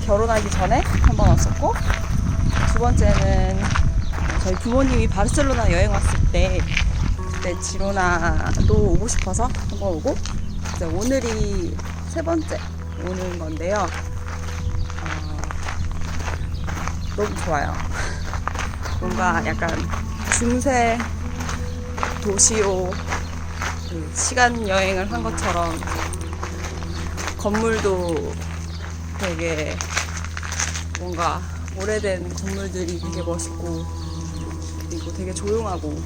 결혼하기 전에 한 번 왔었고, 두 번째는 저희 부모님이 바르셀로나 여행 왔을 때 그때 지로나도 오고 싶어서 한 번 오고, 이제 오늘이 세 번째 오는 건데요. 너무 좋아요. 뭔가 약간 중세 도시로 시간 여행을 한 것처럼 건물도 되게 뭔가 오래된 건물들이 되게 멋있고, 그리고 되게 조용하고.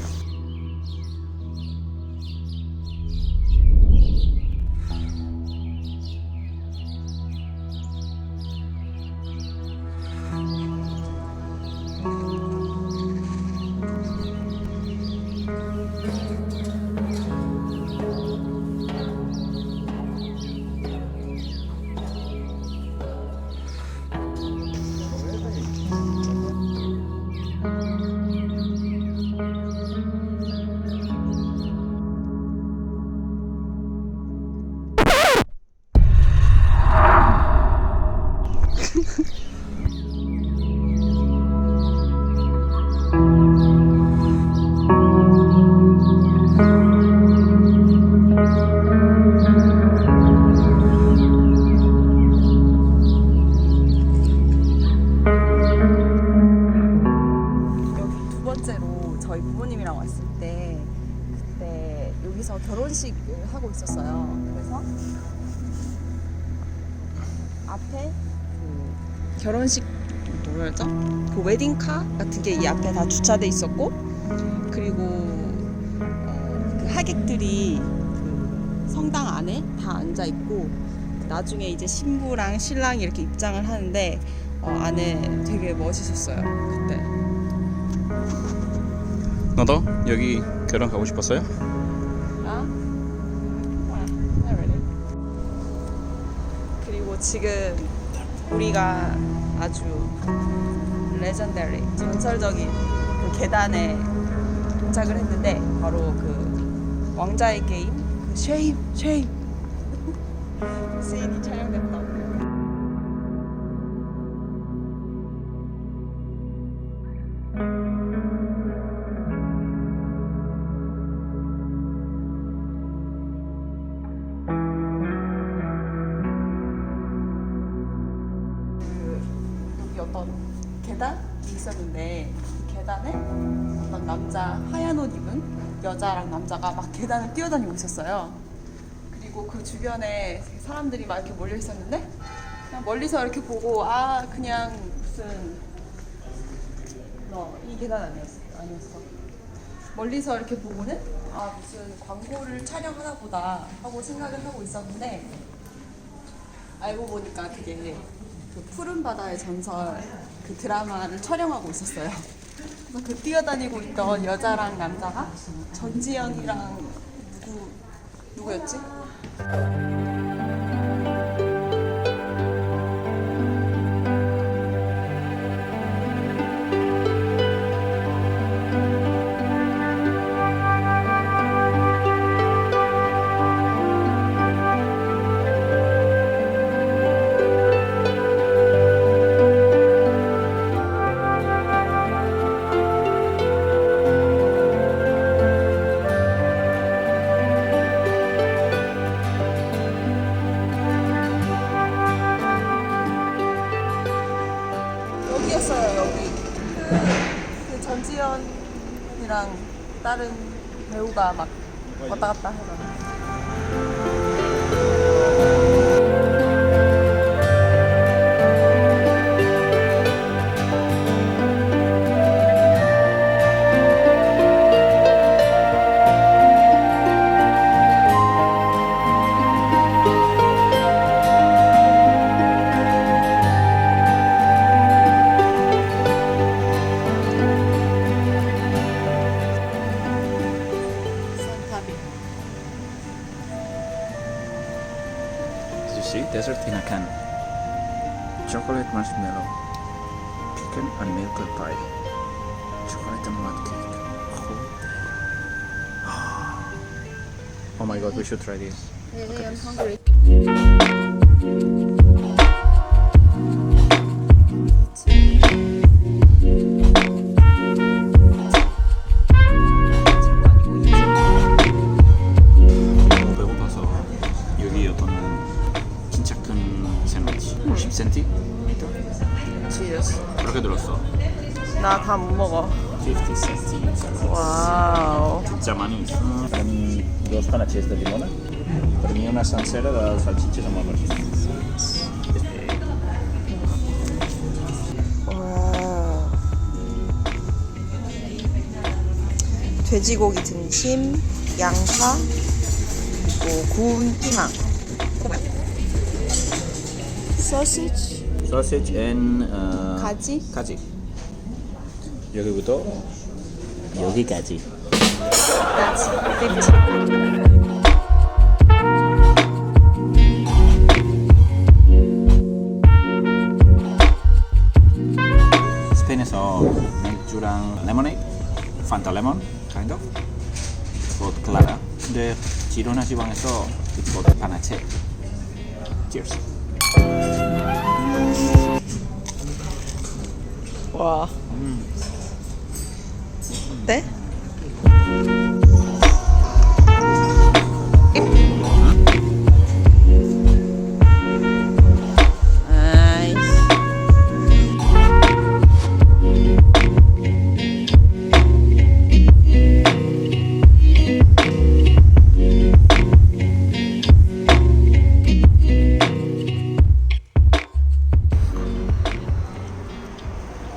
저희 부모님이랑 왔을 때 그때 여기서 결혼식을 하고 있었어요. 그래서 앞에 그 결혼식 뭐였죠? 그 웨딩카 같은 게 이 앞에 다 주차돼 있었고, 그리고 그 하객들이 그 성당 안에 다 앉아 있고, 나중에 이제 신부랑 신랑이 이렇게 입장을 하는데 안에 되게 멋있었어요 그때. 너도 여기 결혼 가고 싶었어요? Not really. 그리고 지금 우리가 아주 레전더리, 전설적인 그 계단에 도착을 했는데, 바로 그 왕자의 게임, 그 쉐임 씬이 촬영됐다고. 어떤 계단이 있었는데, 그 계단에 어떤 남자, 하얀 옷 입은 여자랑 남자가 막 계단을 뛰어다니고 있었어요. 그리고 그 주변에 사람들이 막 이렇게 몰려 있었는데, 그냥 멀리서 이렇게 보고, 그냥 무슨 이 계단 아니었어. 멀리서 이렇게 보고는 무슨 광고를 촬영하나 보다 하고 생각을 하고 있었는데, 알고 보니까 그게 그 푸른 바다의 전설, 그 드라마를 촬영하고 있었어요. 그래서 그 뛰어다니고 있던 여자랑 남자가 전지현이랑 누구였지? 여기 그 전지현이랑 다른 배우가 막 왔다 갔다 하잖아. See, dessert in a can. Chocolate marshmallow, chicken and milk pie, chocolate and mud cake. Oh my god, we should try this. I'm hungry. senti? Cheers. 그렇게 들었어. 나 다 못 먹어. 50 centi. 와우. 진짜 많이 있어. Dos panaches de limón. Per mi una sansera de salchiches amb el 와. 돼지고기 등심, 양파, 그리고 구운 피망. 소시지. Sausage and 가지? 가지. 여기부터 여기까지. 가지. 50. 스페인에서 맥주랑 레모네이드, 판타 레몬, kind of. It's called clara. 근데 지로나 지방에서 it's called panache. Cheers. 와. 어때?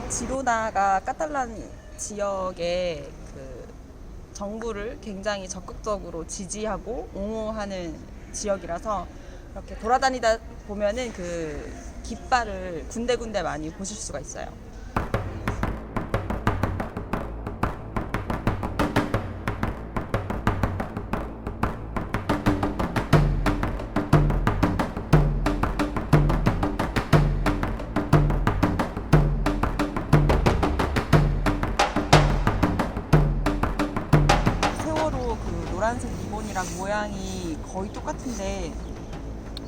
지로나가 카탈란 지역의 그 정부를 굉장히 적극적으로 지지하고 옹호하는 지역이라서 이렇게 돌아다니다 보면은 그 깃발을 군데군데 많이 보실 수가 있어요. 노란색 리본이랑 모양이 거의 똑같은데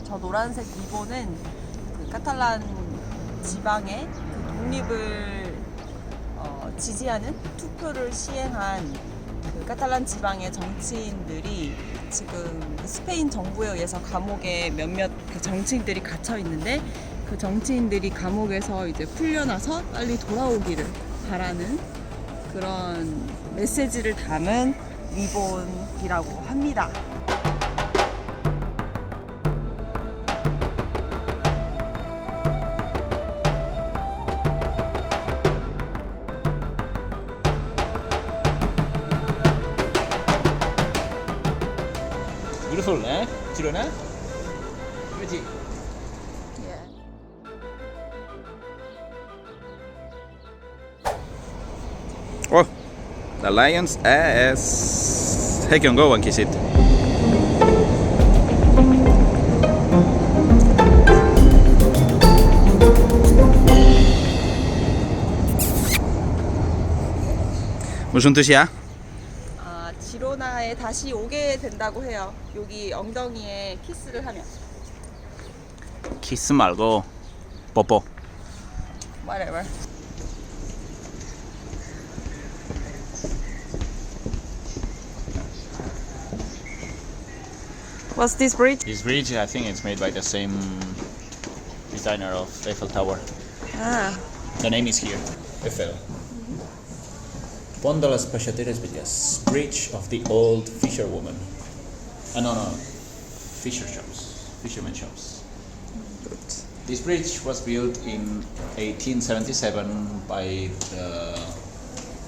저 노란색 리본은 그 카탈란 지방의 그 독립을 지지하는 투표를 시행한 그 카탈란 지방의 정치인들이 지금 스페인 정부에 의해서 감옥에 몇몇 그 정치인들이 gat혀 있는데 그 정치인들이 감옥에서 이제 풀려나서 빨리 돌아오기를 바라는 그런 메시지를 담은 리본이라고 합니다. Beautiful, eh? 지로나? 그렇지. Oh, the lion's ass. Hey, can go and kiss it. 무슨 뜻이야? 아, 지로나에 다시 오게 된다고 해요. 여기 엉덩이에 키스를 하면. 키스 말고 뽀뽀. Whatever. What's this bridge? This bridge, I think it's made by the same designer of Eiffel Tower. Ah, The name is here, Eiffel. Pont de les Peixateres Velles, bridge of the old fisherwoman. No, fisherman shops. This bridge was built in 1877 by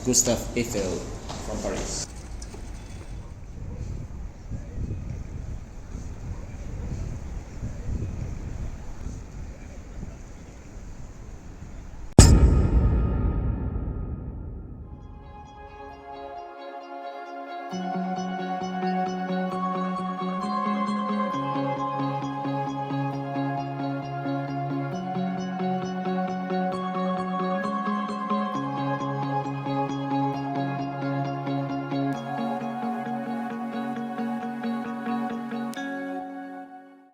Gustave Eiffel from Paris.